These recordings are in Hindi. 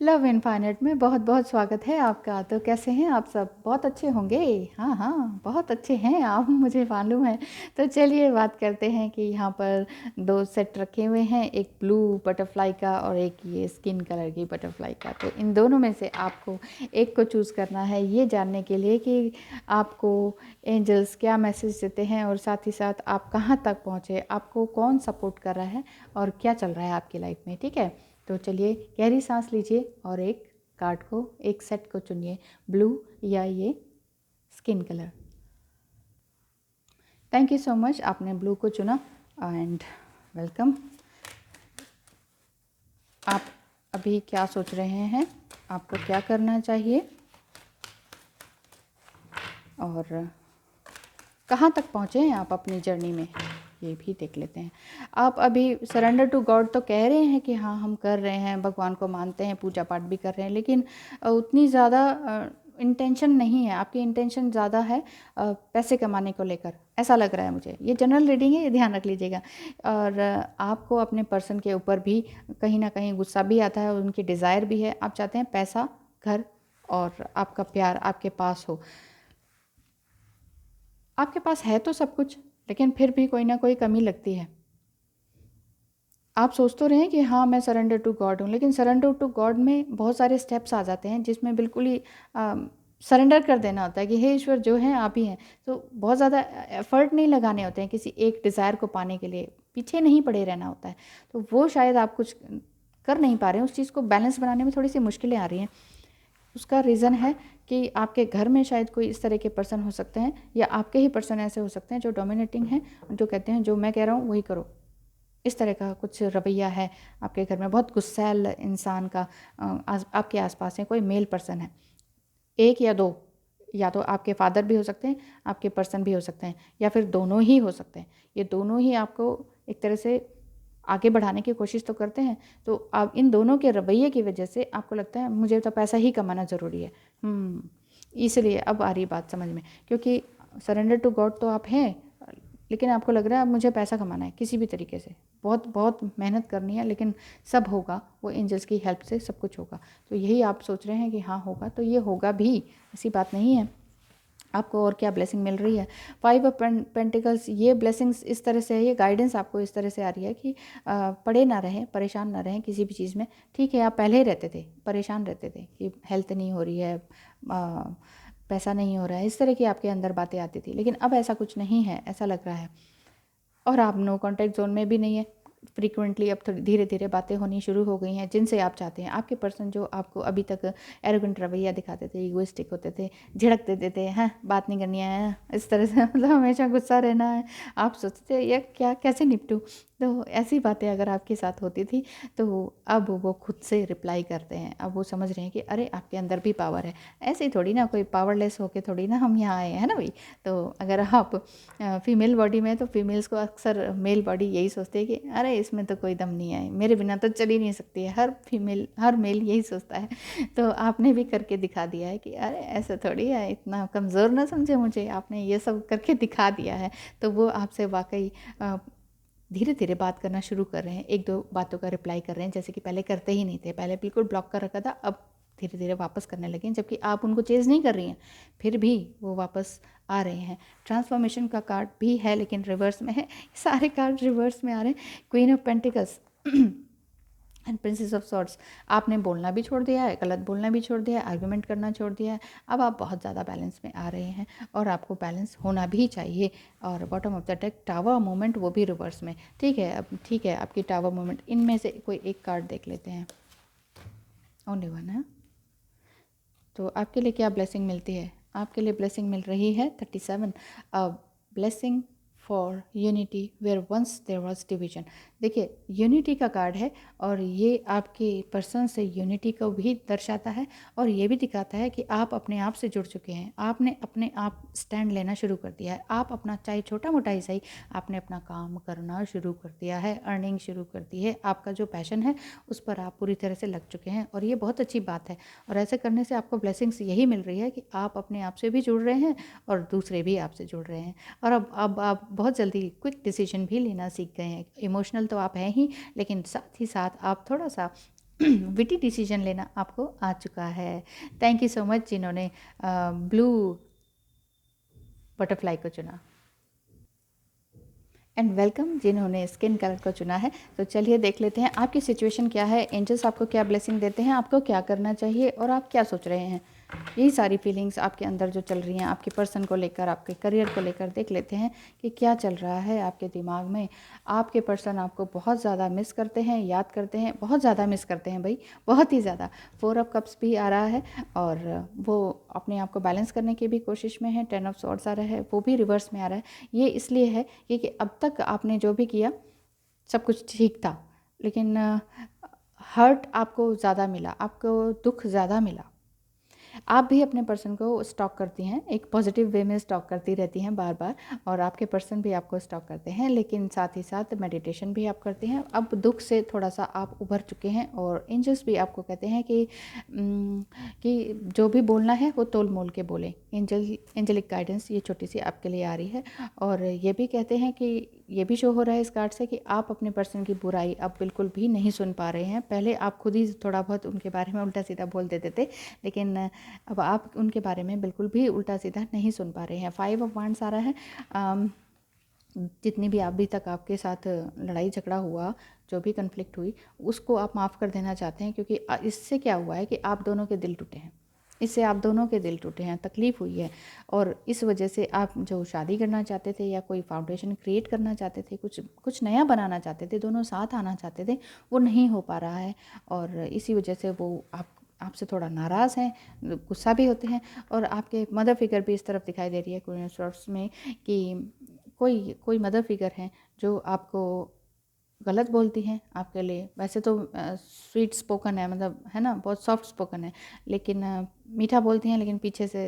लव इनफाइनाइट में बहुत बहुत स्वागत है आपका। तो कैसे हैं आप सब? बहुत अच्छे होंगे। हाँ हाँ, बहुत अच्छे हैं आप, मुझे मालूम है। तो चलिए बात करते हैं कि यहाँ पर दो सेट रखे हुए हैं, एक ब्लू बटरफ्लाई का और एक ये स्किन कलर की बटरफ्लाई का। तो इन दोनों में से आपको एक को चूज़ करना है, ये जानने के लिए कि आपको एंजल्स क्या मैसेज देते हैं और साथ ही साथ आप कहाँ तक पहुँचे, आपको कौन सपोर्ट कर रहा है और क्या चल रहा है आपकी लाइफ में। ठीक है, तो चलिए गहरी सांस लीजिए और एक कार्ड को, एक सेट को चुनिए, ब्लू या ये skin colour. Thank you so much, आपने ब्लू को चुना एंड वेलकम। आप अभी क्या सोच रहे हैं, आपको क्या करना चाहिए और कहाँ तक पहुँचे हैं आप अपनी जर्नी में, ये भी देख लेते हैं। आप अभी सरेंडर टू गॉड तो कह रहे हैं कि हाँ हम कर रहे हैं, भगवान को मानते हैं, पूजा पाठ भी कर रहे हैं, लेकिन उतनी ज़्यादा इंटेंशन नहीं है। आपकी इंटेंशन ज़्यादा है पैसे कमाने को लेकर, ऐसा लग रहा है मुझे। ये जनरल रीडिंग है, ये ध्यान रख लीजिएगा। और आपको अपने पर्सन के ऊपर भी कहीं ना कहीं गुस्सा भी आता है, उनकी डिज़ायर भी है। आप चाहते हैं पैसा, घर और आपका प्यार आपके पास हो। आपके पास है तो सब कुछ, लेकिन फिर भी कोई ना कोई कमी लगती है। आप सोच तो रहे हैं कि हाँ मैं सरेंडर टू गॉड हूँ, लेकिन सरेंडर टू गॉड में बहुत सारे स्टेप्स आ जाते हैं जिसमें बिल्कुल ही सरेंडर कर देना होता है कि हे ईश्वर जो हैं आप ही हैं। तो बहुत ज़्यादा एफर्ट नहीं लगाने होते हैं किसी एक डिज़ायर को पाने के लिए, पीछे नहीं पड़े रहना होता है। तो वो शायद आप कुछ कर नहीं पा रहे हैं, उस चीज़ को बैलेंस बनाने में थोड़ी सी मुश्किलें आ रही हैं। उसका रीज़न है कि आपके घर में शायद कोई इस तरह के पर्सन हो सकते हैं, या आपके ही पर्सन ऐसे हो सकते हैं जो डोमिनेटिंग हैं, जो कहते हैं जो मैं कह रहा हूँ वही करो। इस तरह का कुछ रवैया है आपके घर में। बहुत गुस्सैल इंसान का आपके आसपास है कोई मेल पर्सन है, एक या दो, या तो आपके फादर भी हो सकते हैं, आपके पर्सन भी हो सकते हैं, या फिर दोनों ही हो सकते हैं। ये दोनों ही आपको एक तरह से आगे बढ़ाने की कोशिश तो करते हैं। तो आप इन दोनों के रवैये की वजह से आपको लगता है मुझे तो पैसा ही कमाना ज़रूरी है। इसलिए अब आ रही बात समझ में, क्योंकि सरेंडर टू गॉड तो आप हैं, लेकिन आपको लग रहा है अब मुझे पैसा कमाना है किसी भी तरीके से, बहुत बहुत मेहनत करनी है, लेकिन सब होगा वो एंजल्स की हेल्प से, सब कुछ होगा। तो यही आप सोच रहे हैं कि हाँ होगा, तो ये होगा भी, ऐसी बात नहीं है। आपको और क्या ब्लेसिंग मिल रही है? 5 ऑफ पेंटिकल्स, ये ब्लेसिंग्स इस तरह से है, ये गाइडेंस आपको इस तरह से आ रही है कि पड़े ना रहें, परेशान ना रहें किसी भी चीज़ में। ठीक है, आप पहले ही रहते थे, परेशान रहते थे कि हेल्थ नहीं हो रही है, पैसा नहीं हो रहा है, इस तरह की आपके अंदर बातें आती थी, लेकिन अब ऐसा कुछ नहीं है, ऐसा लग रहा है। और आप नो कॉन्टैक्ट जोन में भी नहीं है। फ्रीक्वेंटली अब थोड़ी धीरे धीरे बातें होनी शुरू हो गई हैं जिनसे आप चाहते हैं। आपके पर्सन जो आपको अभी तक एरोगेंट रवैया दिखाते थे, इगोइस्टिक होते थे, झिड़क देते थे, हैं बात नहीं करनी है, इस तरह से मतलब हमेशा गुस्सा रहना है, आप सोचते थे ये क्या, कैसे निपटूँ। तो ऐसी बातें अगर आपके साथ होती थी, तो अब वो खुद से रिप्लाई करते हैं। अब वो समझ रहे हैं कि अरे आपके अंदर भी पावर है। ऐसे ही थोड़ी ना कोई पावरलेस होके थोड़ी ना हम यहाँ आए हैं ना भाई। तो अगर आप फीमेल बॉडी में, तो फीमेल्स को अक्सर मेल बॉडी यही सोचती है कि अरे इसमें तो कोई दम नहीं है, मेरे बिना तो चल ही नहीं सकती है। हर फीमेल, हर मेल यही सोचता है। तो आपने भी करके दिखा दिया है कि अरे ऐसा थोड़ी है, इतना कमज़ोर ना समझे मुझे, आपने ये सब करके दिखा दिया है। तो वो आपसे वाकई धीरे धीरे बात करना शुरू कर रहे हैं, एक दो बातों का रिप्लाई कर रहे हैं, जैसे कि पहले करते ही नहीं थे। पहले बिल्कुल ब्लॉक कर रखा था, अब धीरे धीरे वापस करने लगे हैं, जबकि आप उनको चेज़ नहीं कर रही हैं, फिर भी वो वापस आ रहे हैं। ट्रांसफॉर्मेशन का कार्ड भी है लेकिन रिवर्स में है, सारे कार्ड रिवर्स में आ रहे हैं। Queen of pentacles and princess of swords. आपने बोलना भी छोड़ दिया है, गलत बोलना भी छोड़ दिया है, आर्गुमेंट करना छोड़ दिया है। अब आप बहुत ज़्यादा बैलेंस में आ रहे हैं, और आपको बैलेंस होना भी चाहिए। और bottom of the deck tower moment, वो भी रिवर्स में। ठीक है, अब ठीक है आपकी टावर मोमेंट, इनमें से कोई एक कार्ड देख लेते हैं, ओनली वन है। तो आपके लिए क्या ब्लेसिंग मिलती है? आपके लिए ब्लेसिंग मिल रही है 37, blessing for unity where once there was division. देखिए, यूनिटी का कार्ड है, और ये आपके पर्सन से यूनिटी को भी दर्शाता है, और ये भी दिखाता है कि आप अपने आप से जुड़ चुके हैं। आपने अपने आप स्टैंड लेना शुरू कर दिया है। आप अपना, चाहे छोटा मोटा ही सही, आपने अपना काम करना शुरू कर दिया है, अर्निंग शुरू कर दी है। आपका जो पैशन है उस पर आप पूरी तरह से लग चुके हैं, और ये बहुत अच्छी बात है। और ऐसे करने से आपको ब्लेसिंग्स यही मिल रही है कि आप अपने आप से भी जुड़ रहे हैं, और दूसरे भी आपसे जुड़ रहे हैं। और अब आप बहुत जल्दी क्विक डिसीजन भी लेना सीख गए हैं। इमोशनल तो आप हैं ही, लेकिन साथ ही साथ आप थोड़ा सा विटी डिसीजन लेना आपको आ चुका है। थैंक यू सो मच जिन्होंने ब्लू बटरफ्लाई को चुना, एंड वेलकम जिन्होंने स्किन कलर को चुना है। तो चलिए देख लेते हैं आपकी सिचुएशन क्या है, एंजल्स आपको क्या ब्लेसिंग देते हैं, आपको क्या करना चाहिए और आप क्या सोच रहे हैं। यही सारी फीलिंग्स आपके अंदर जो चल रही हैं, आपके पर्सन को लेकर, आपके करियर को लेकर, देख लेते हैं कि क्या चल रहा है आपके दिमाग में। आपके पर्सन आपको बहुत ज़्यादा मिस करते हैं, याद करते हैं, बहुत ज़्यादा मिस करते हैं भाई, बहुत ही ज़्यादा। 4 ऑफ कप्स भी आ रहा है और वो अपने आप को बैलेंस करने की भी कोशिश में है। 10 ऑफ सॉर्ड्स आ रहा है, वो भी रिवर्स में आ रहा है। ये इसलिए है क्योंकि अब तक आपने जो भी किया सब कुछ ठीक था, लेकिन हर्ट आपको ज़्यादा मिला, आपको दुख ज़्यादा मिला। आप भी अपने पर्सन को स्टॉक करती हैं, एक पॉजिटिव वे में स्टॉक करती रहती हैं बार बार, और आपके पर्सन भी आपको स्टॉक करते हैं, लेकिन साथ ही साथ मेडिटेशन भी आप करती हैं। अब दुख से थोड़ा सा आप उभर चुके हैं और एंजल्स भी आपको कहते हैं कि जो भी बोलना है वो तोल मोल के बोलें। एंजलिक गाइडेंस ये छोटी सी आपके लिए आ रही है। और ये भी कहते हैं कि ये भी शो हो रहा है इस कार्ड से कि आप अपने पर्सन की बुराई अब बिल्कुल भी नहीं सुन पा रहे हैं। पहले आप खुद ही थोड़ा बहुत उनके बारे में उल्टा सीधा बोल देते थे, लेकिन अब आप उनके बारे में बिल्कुल भी उल्टा सीधा नहीं सुन पा रहे हैं। 5 ऑफ वांड्स आ रहा है। जितनी भी अभी तक आपके साथ लड़ाई झगड़ा हुआ, जो भी कन्फ्लिक्ट हुई, उसको आप माफ़ कर देना चाहते हैं, क्योंकि इससे क्या हुआ है कि आप दोनों के दिल टूटे हैं। इससे आप दोनों के दिल टूटे हैं, तकलीफ़ हुई है, और इस वजह से आप जो शादी करना चाहते थे या कोई फाउंडेशन क्रिएट करना चाहते थे, कुछ नया बनाना चाहते थे, दोनों साथ आना चाहते थे, वो नहीं हो पा रहा है। और इसी वजह से वो आपसे थोड़ा नाराज़ हैं, गुस्सा भी होते हैं। और आपके मदर फिगर भी इस तरफ दिखाई दे रही है क्वीन ऑफ सॉर्ड्स में, कि कोई मदर फिगर हैं जो आपको गलत बोलती हैं आपके लिए। वैसे तो स्वीट स्पोकन है, मतलब है ना, बहुत सॉफ्ट स्पोकन है, लेकिन मीठा बोलती हैं, लेकिन पीछे से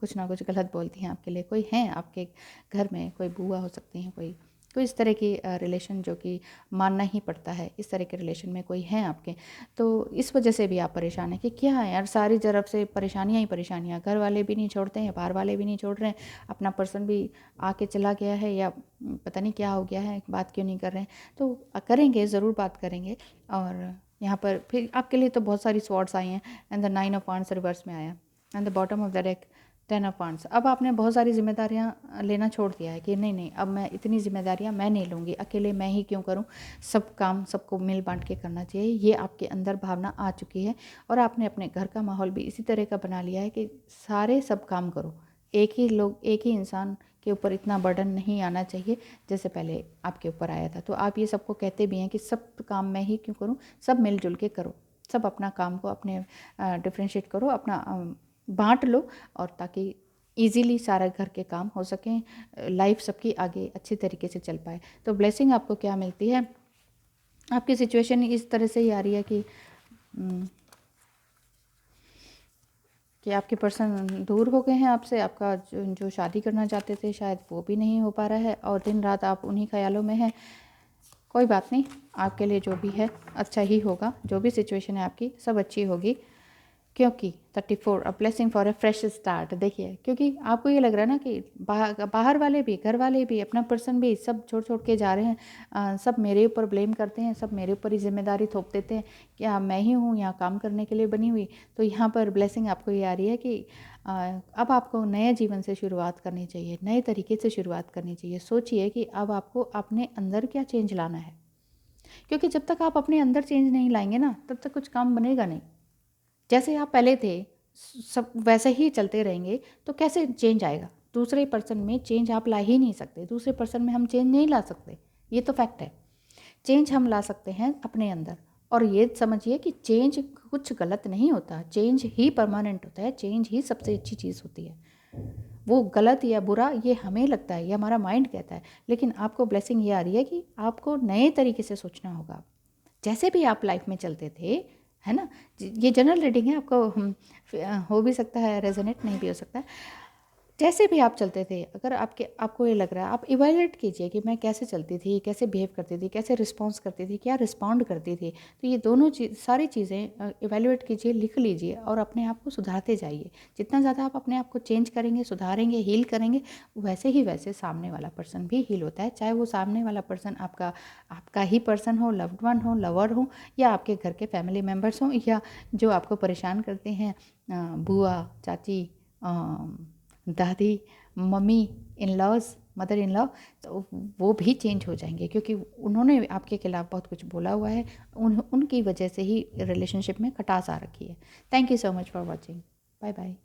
कुछ ना कुछ गलत बोलती हैं आपके लिए। कोई हैं आपके घर में, कोई बुआ हो सकती हैं, कोई इस तरह की रिलेशन जो कि मानना ही पड़ता है, इस तरह के रिलेशन में कोई हैं आपके। तो इस वजह से भी आप परेशान हैं कि क्या है यार, सारी तरफ से परेशानियाँ ही परेशानियाँ, घर वाले भी नहीं छोड़ते हैं, बाहर वाले भी नहीं छोड़ रहे हैं, अपना पर्सन भी आके चला गया है, या पता नहीं क्या हो गया है, बात क्यों नहीं कर रहे हैं। तो करेंगे, ज़रूर बात करेंगे। और यहाँ पर फिर आपके लिए तो बहुत सारी स्वॉर्ड्स आई हैं, and the 9 of wands reverse में आया, and the bottom of the deck 10 of wands. अब आपने बहुत सारी जिम्मेदारियाँ लेना छोड़ दिया है कि नहीं, अब मैं इतनी जिम्मेदारियाँ मैं नहीं लूँगी, अकेले मैं ही क्यों करूँ, सब काम सबको मिल बांट के करना चाहिए। ये आपके अंदर भावना आ चुकी है, और आपने अपने घर का माहौल भी इसी तरह का बना लिया है कि सारे सब काम करो, एक ही इंसान के ऊपर इतना बर्डन नहीं आना चाहिए जैसे पहले आपके ऊपर आया था। तो आप ये सबको कहते भी हैं कि सब काम मैं ही क्यों करूं, सब मिलजुल के करो, सब अपना काम को अपने डिफ्रेंशिएट करो, अपना बांट लो, और ताकि इजीली सारा घर के काम हो सकें, लाइफ सबकी आगे अच्छी तरीके से चल पाए। तो ब्लेसिंग आपको क्या मिलती है, आपकी सिचुएशन इस तरह से ही आ रही है कि आपके पर्सन दूर हो गए हैं आपसे, आपका जो शादी करना चाहते थे शायद वो भी नहीं हो पा रहा है, और दिन रात आप उन्हीं ख्यालों में हैं। कोई बात नहीं, आपके लिए जो भी है अच्छा ही होगा, जो भी सिचुएशन है आपकी सब अच्छी होगी, क्योंकि 34 a blessing for a fresh start. देखिए, क्योंकि आपको ये लग रहा है ना कि बाहर वाले भी, घर वाले भी, अपना पर्सन भी सब छोड़ के जा रहे हैं, सब मेरे ऊपर ब्लेम करते हैं, सब मेरे ऊपर ही जिम्मेदारी थोप देते हैं, क्या मैं ही हूँ यहाँ काम करने के लिए बनी हुई। तो यहाँ पर ब्लेसिंग आपको ये आ रही है कि अब आपको नए जीवन से शुरुआत करनी चाहिए, नए तरीके से शुरुआत करनी चाहिए। सोचिए कि अब आपको अपने अंदर क्या चेंज लाना है, क्योंकि जब तक आप अपने अंदर चेंज नहीं लाएंगे ना, तब तक कुछ काम बनेगा नहीं। जैसे आप पहले थे सब वैसे ही चलते रहेंगे तो कैसे चेंज आएगा। दूसरे पर्सन में चेंज आप ला ही नहीं सकते, दूसरे पर्सन में हम चेंज नहीं ला सकते, ये तो फैक्ट है। चेंज हम ला सकते हैं अपने अंदर। और ये समझिए कि चेंज कुछ गलत नहीं होता, चेंज ही परमानेंट होता है, चेंज ही सबसे अच्छी चीज़ होती है। वो गलत या बुरा ये हमें लगता है, ये हमारा माइंड कहता है, लेकिन आपको ब्लेसिंग ये आ रही है कि आपको नए तरीके से सोचना होगा। जैसे भी आप लाइफ में चलते थे, है ना, ये जनरल रीडिंग है, आपको हो भी सकता है रेजोनेट, नहीं भी हो सकता है। जैसे भी आप चलते थे, अगर आपको ये लग रहा है, आप इवैल्यूएट कीजिए कि मैं कैसे चलती थी, कैसे बिहेव करती थी, कैसे रिस्पॉन्स करती थी, क्या रिस्पॉन्ड करती थी। तो ये दोनों सारी चीज़ें इवैल्यूएट कीजिए, लिख लीजिए और अपने आप को सुधारते जाइए। जितना ज़्यादा आप अपने आप को चेंज करेंगे, सुधारेंगे, हील करेंगे, वैसे ही वैसे सामने वाला पर्सन भी हील होता है। चाहे वो सामने वाला पर्सन आपका ही पर्सन हो, लव्ड वन हो, लवर हो, या आपके घर के फैमिली मेम्बर्स हों, या जो आपको परेशान करते हैं, बुआ, चाची, दादी, mummy, in laws, mother in law, तो वो भी चेंज हो जाएंगे, क्योंकि उन्होंने आपके खिलाफ बहुत कुछ बोला हुआ है। उनकी वजह से ही रिलेशनशिप में खटास आ रखी है। Thank you so much for watching. Bye bye.